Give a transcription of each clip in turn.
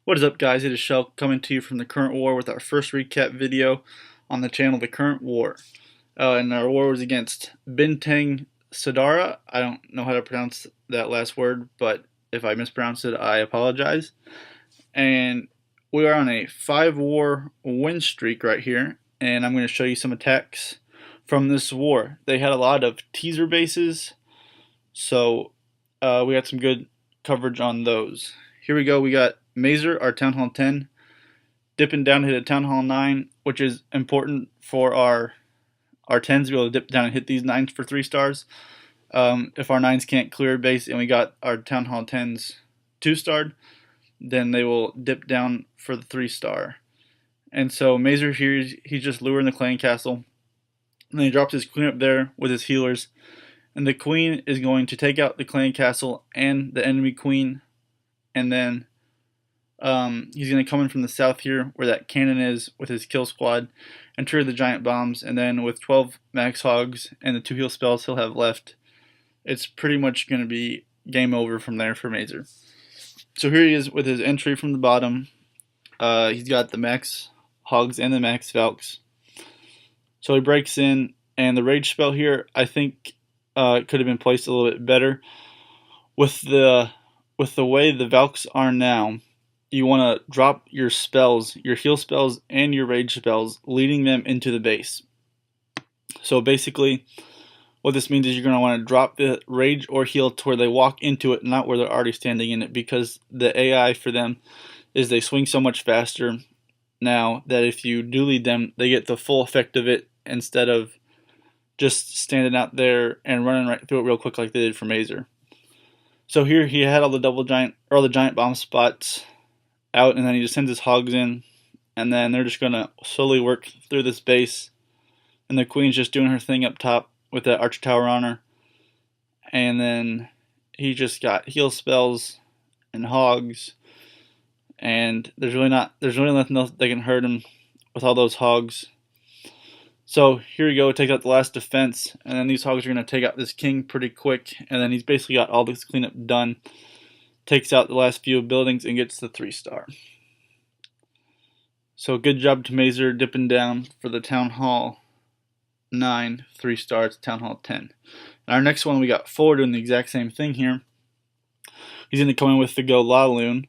What is up, guys? It is Shell coming to you from the current war with our first recap video on the channel, The Current War. And our war was against Bintang Saudara. I don't know how to pronounce that last word, but if I mispronounce it, I apologize. And we are on a 5-war win streak right here, and I'm going to show you some attacks from this war. They had a lot of teaser bases, so we had some good coverage on those. Here we go. We got Mazer, our Town Hall 10, dipping down to hit a Town Hall 9, which is important for our 10s to be able to dip down and hit these 9s for 3 stars. If our 9s can't clear base and we got our Town Hall 10s 2-starred, then they will dip down for the 3-star. And so Mazer here, he's just luring the clan castle. And then he drops his queen up there with his healers. And the queen is going to take out the clan castle and the enemy queen. And then he's going to come in from the south here where that cannon is with his kill squad and trigger the giant bombs. And then with 12 max hogs and the 2 heal spells he'll have left, it's pretty much going to be game over from there for Mazer. So here he is with his entry from the bottom. He's got the max hogs and the max valks. So he breaks in, and the rage spell here I think could have been placed a little bit better. With the way the valks are now, you want to drop your spells, your heal spells and your rage spells, leading them into the base. So basically what this means is you're going to want to drop the rage or heal to where they walk into it, not where they're already standing in it, because the AI for them is they swing so much faster now that if you do lead them, they get the full effect of it instead of just standing out there and running right through it real quick like they did for Mazer. So here he had all the giant bomb spots out, and then he just sends his hogs in, and then they're just going to slowly work through this base, and the queen's just doing her thing up top with that archer tower on her. And then he just got heal spells and hogs, and there's really nothing else that can hurt him with all those hogs. So here we go, take out the last defense, and then these hogs are going to take out this king pretty quick, and then he's basically got all this cleanup done. Takes out the last few buildings and gets the 3-star. So good job to Mazer dipping down for the Town Hall 9, 3 stars, Town Hall 10. And our next one, we got Fuller doing the exact same thing here. He's going to come in with the Go La Loon.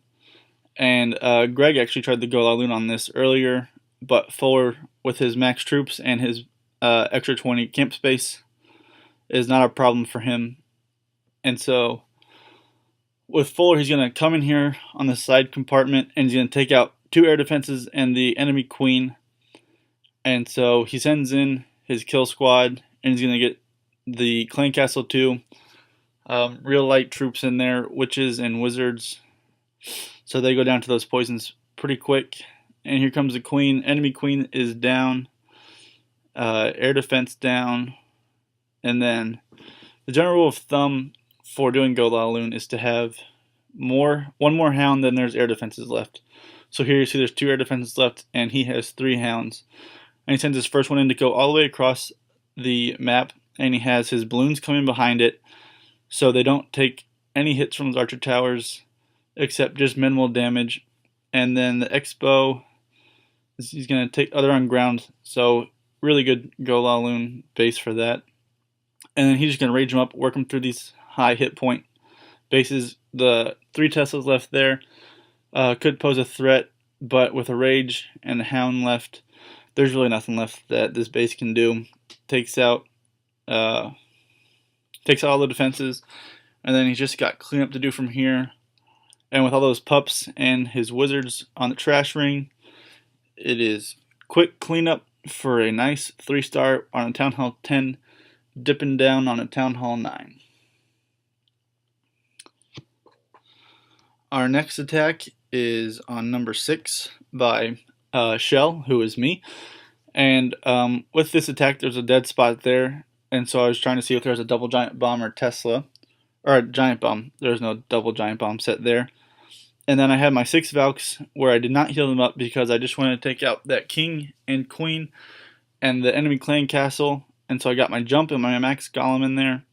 And Greg actually tried the Go La Loon on this earlier, but Fuller, with his max troops and his extra 20 camp space, is not a problem for him. And so with Fuller, he's going to come in here on the side compartment, and he's going to take out 2 air defenses and the enemy queen. And so he sends in his kill squad, and he's going to get the clan castle too. Real light troops in there, witches and wizards. So they go down to those poisons pretty quick. And here comes the queen. Enemy queen is down. Air defense down. And then the general rule of thumb for doing Go La Loon is to have one more hound than there's air defenses left. So here you see there's 2 air defenses left, and he has 3 hounds. And he sends his first one in to go all the way across the map, and he has his balloons coming behind it, so they don't take any hits from his archer towers, except just minimal damage. And then the X-bow, he's going to take other on ground, so really good Go La Loon base for that. And then he's just going to rage them up, work them through these high hit point bases. The 3 Teslas left there could pose a threat, but with a rage and the hound left, there's really nothing left that this base can do. Takes out all the defenses, and then he's just got cleanup to do from here. And with all those pups and his wizards on the trash ring, it is quick cleanup for a nice 3-star on a Town Hall 10, dipping down on a Town Hall 9. Our next attack is on number 6 by Shell, who is me. And with this attack, there's a dead spot there, and so I was trying to see if there's a double giant bomb or Tesla, or a giant bomb. There's no double giant bomb set there. And then I had my 6 Valks where I did not heal them up because I just wanted to take out that king and queen and the enemy clan castle. And so I got my jump and my max golem in there.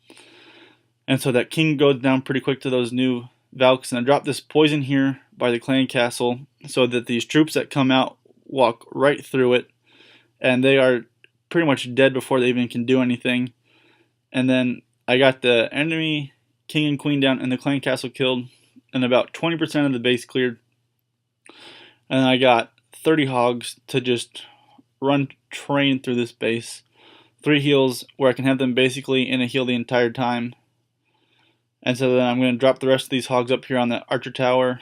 And so that king goes down pretty quick to those new Valks. And I dropped this poison here by the clan castle so that these troops that come out walk right through it, and they are pretty much dead before they even can do anything. And then I got the enemy king and queen down and the clan castle killed, and about 20% of the base cleared. And I got 30 hogs to just run train through this base. 3 heals where I can have them basically in a heal the entire time. And so then I'm going to drop the rest of these hogs up here on the archer tower,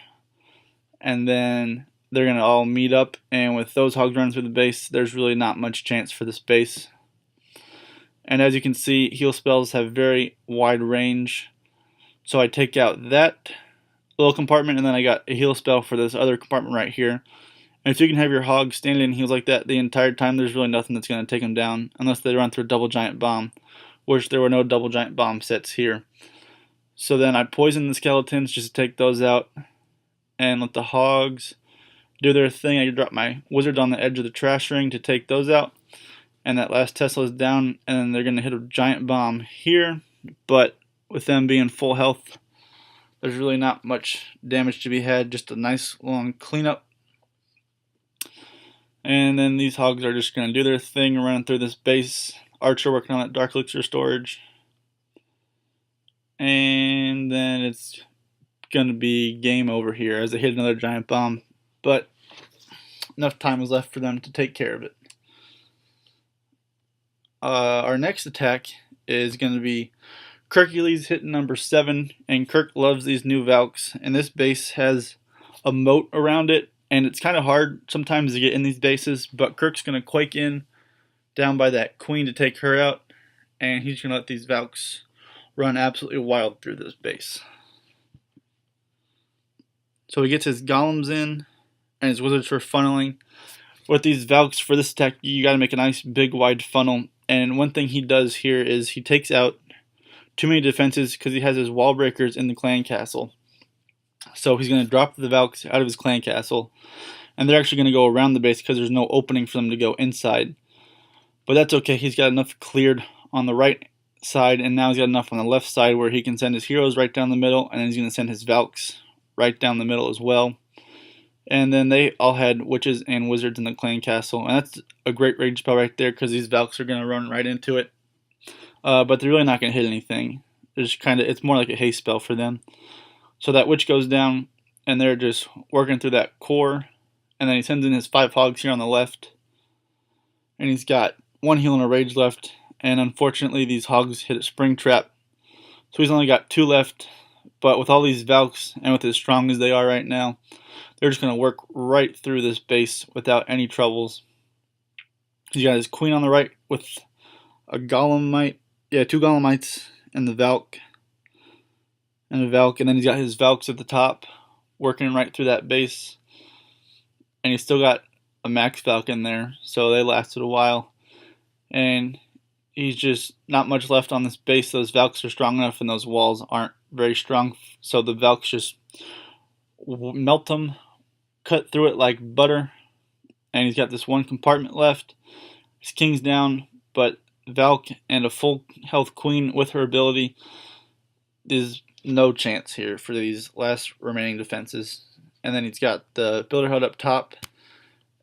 and then they're going to all meet up, and with those hogs running through the base, there's really not much chance for this base. And as you can see, heal spells have very wide range. So I take out that little compartment, and then I got a heal spell for this other compartment right here. And if you can have your hogs standing in heals like that the entire time, there's really nothing that's going to take them down, unless they run through a double giant bomb, which there were no double giant bomb sets here. So then I poison the skeletons just to take those out, and let the hogs do their thing. I drop my wizard on the edge of the trash ring to take those out. And that last Tesla is down, and then they're going to hit a giant bomb here, but with them being full health, there's really not much damage to be had, just a nice long cleanup. And then these hogs are just going to do their thing running through this base. Archer working on that dark elixir storage. And then it's going to be game over here as they hit another giant bomb, but enough time is left for them to take care of it. Our next attack is going to be Hercules hitting number 7, and Kirk loves these new Valks, and this base has a moat around it, and it's kind of hard sometimes to get in these bases, but Kirk's going to quake in down by that queen to take her out, and he's going to let these Valks run absolutely wild through this base. So he gets his golems in and his wizards for funneling. With these Valks for this attack, you got to make a nice big wide funnel. And one thing he does here is he takes out too many defenses because he has his wall breakers in the clan castle. So he's going to drop the Valks out of his clan castle, and they're actually going to go around the base because there's no opening for them to go inside. But that's okay. He's got enough cleared on the right side, and now he's got enough on the left side where he can send his heroes right down the middle, and then he's going to send his Valks right down the middle as well. And then they all had witches and wizards in the clan castle, and that's a great rage spell right there because these Valks are going to run right into it. But they're really not going to hit anything. It's more like a haste spell for them. So that witch goes down, and they're just working through that core. And then he sends in his 5 hogs here on the left, and he's got 1 heal and a rage left. And unfortunately, these hogs hit a spring trap, so he's only got 2 left. But with all these Valks, and with as strong as they are right now, they're just going to work right through this base without any troubles. He's got his queen on the right with a golemite, 2 golemites and the Valk. And then he's got his Valks at the top, working right through that base. And he's still got a max Valk in there, so they lasted a while. And he's just not much left on this base. Those Valks are strong enough, and those walls aren't very strong, so the Valks just melt them, cut through it like butter. And he's got this 1 compartment left. His king's down, but Valk and a full health queen with her ability is no chance here for these last remaining defenses. And then he's got the builder hut up top,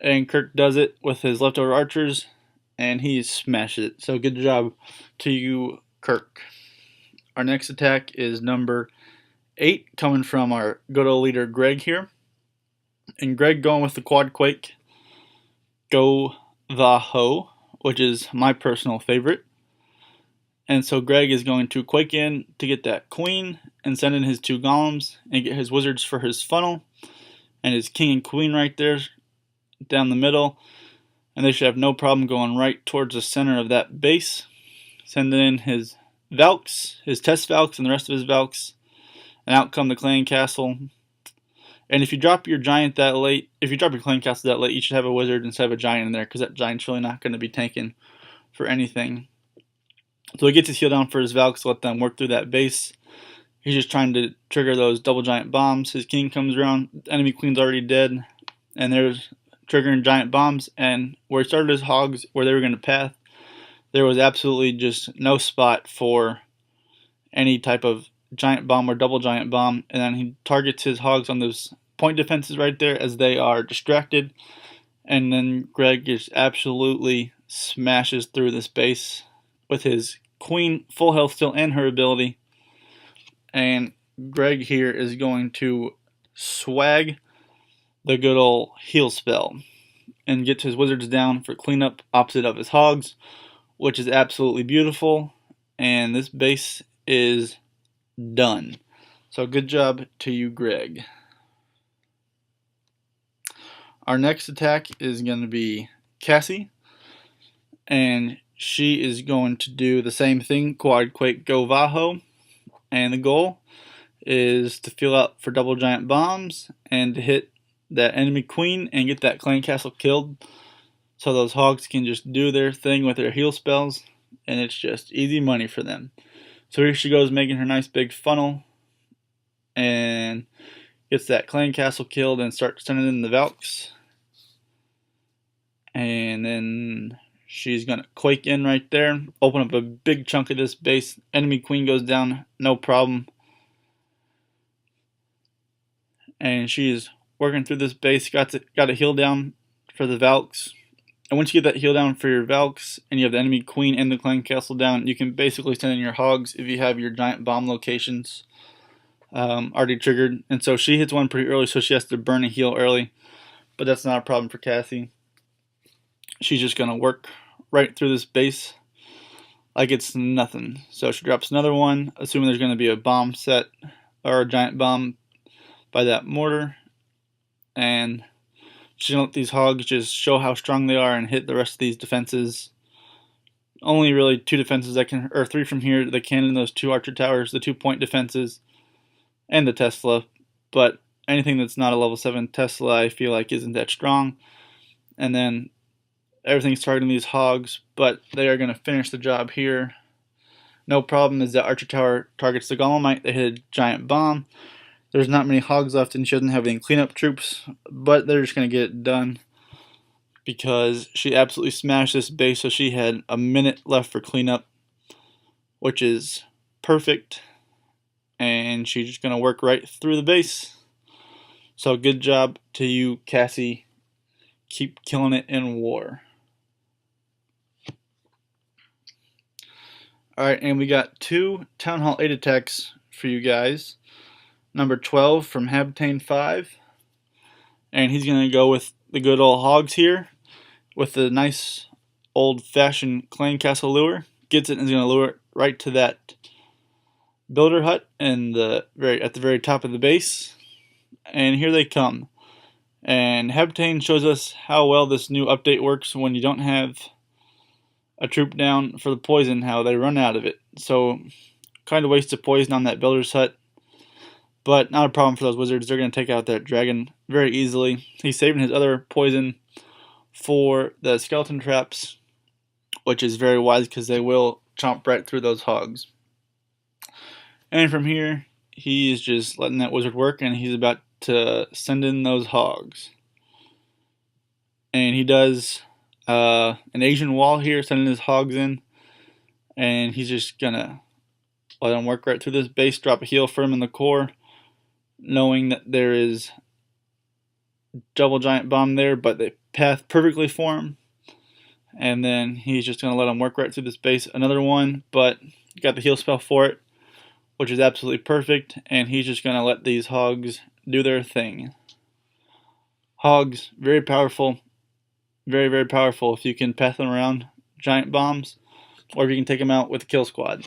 and Kirk does it with his leftover archers, and he smashes it. So good job to you, Kirk. Our next attack is number 8, coming from our good old leader Greg here. And Greg going with the quad quake, go the ho, which is my personal favorite. And so Greg is going to quake in to get that queen and send in his 2 golems and get his wizards for his funnel and his king and queen right there down the middle. And they should have no problem going right towards the center of that base. Sending in his Valks, his test Valks, and the rest of his Valks. And out come the clan castle. And if you drop your giant that late, if you drop your clan castle that late, you should have a wizard instead of a giant in there, because that giant's really not going to be tanking for anything. So he gets his heal down for his Valks to let them work through that base. He's just trying to trigger those double giant bombs. His king comes around, the enemy queen's already dead, and there's triggering giant bombs. And where he started his hogs, where they were going to path, there was absolutely just no spot for any type of giant bomb or double giant bomb. And then he targets his hogs on those point defenses right there as they are distracted. And then Greg just absolutely smashes through this base with his queen full health still and her ability. And Greg here is going to swag the good old heal spell and get his wizards down for cleanup opposite of his hogs, which is absolutely beautiful. And this base is done. So good job to you, Greg. Our next attack is going to be Cassie, and she is going to do the same thing, Quad Quake Go Vaho, and the goal is to fill out for double giant bombs and to hit that enemy queen and get that clan castle killed so those hogs can just do their thing with their heal spells, and it's just easy money for them. So here she goes making her nice big funnel and gets that clan castle killed and starts sending in the Valks. And then she's going to quake in right there, open up a big chunk of this base. Enemy queen goes down, no problem. And she's working through this base, got a heal down for the Valks. And once you get that heal down for your Valks, and you have the enemy queen and the clan castle down, you can basically send in your hogs if you have your giant bomb locations already triggered. And so she hits one pretty early, so she has to burn a heal early. But that's not a problem for Cassie. She's just going to work right through this base like it's nothing. So she drops another one, assuming there's going to be a bomb set or a giant bomb by that mortar. And she's going to let these hogs just show how strong they are and hit the rest of these defenses. Only really 2 defenses that can, or 3 from here, the cannon, those 2 archer towers, the 2-point defenses, and the Tesla. But anything that's not a level 7 Tesla, I feel like isn't that strong. And then everything's targeting these hogs, but they are going to finish the job here. No problem is that archer tower targets the Golemite. They hit a giant bomb. There's not many hogs left, and she doesn't have any cleanup troops, but they're just going to get it done because she absolutely smashed this base, so she had a minute left for cleanup, which is perfect, and she's just going to work right through the base. So good job to you, Cassie. Keep killing it in war. Alright, and we got 2 Town Hall 8 attacks for you guys. Number 12 from Habitane 5. And he's going to go with the good old hogs here with the nice old-fashioned clan castle lure. Gets it and is going to lure it right to that builder hut and at the very top of the base. And here they come. And Habitane shows us how well this new update works when you don't have a troop down for the poison, how they run out of it. So kind of waste of poison on that builder's hut, but not a problem for those wizards. They're going to take out that dragon very easily. He's saving his other poison for the skeleton traps, which is very wise because they will chomp right through those hogs. And from here, he is just letting that wizard work, and he's about to send in those hogs. And he does an Asian wall here, sending his hogs in, and he's just gonna let them work right through this base, drop a heal for him in the core, knowing that there is double giant bomb there, but they path perfectly for him. And then he's just gonna let them work right through this base. Another one, but got the heal spell for it, which is absolutely perfect, and he's just gonna let these hogs do their thing. Hogs, very powerful. Very, very powerful if you can path them around giant bombs, or if you can take them out with a kill squad.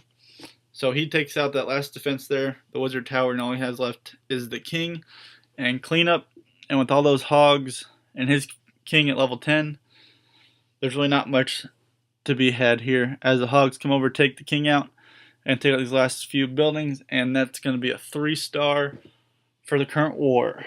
So he takes out that last defense there, the wizard tower, and all he has left is the king and cleanup. And with all those hogs and his king at level 10, there's really not much to be had here. As the hogs come over, take the king out, and take out these last few buildings, and that's going to be a 3-star for the current war.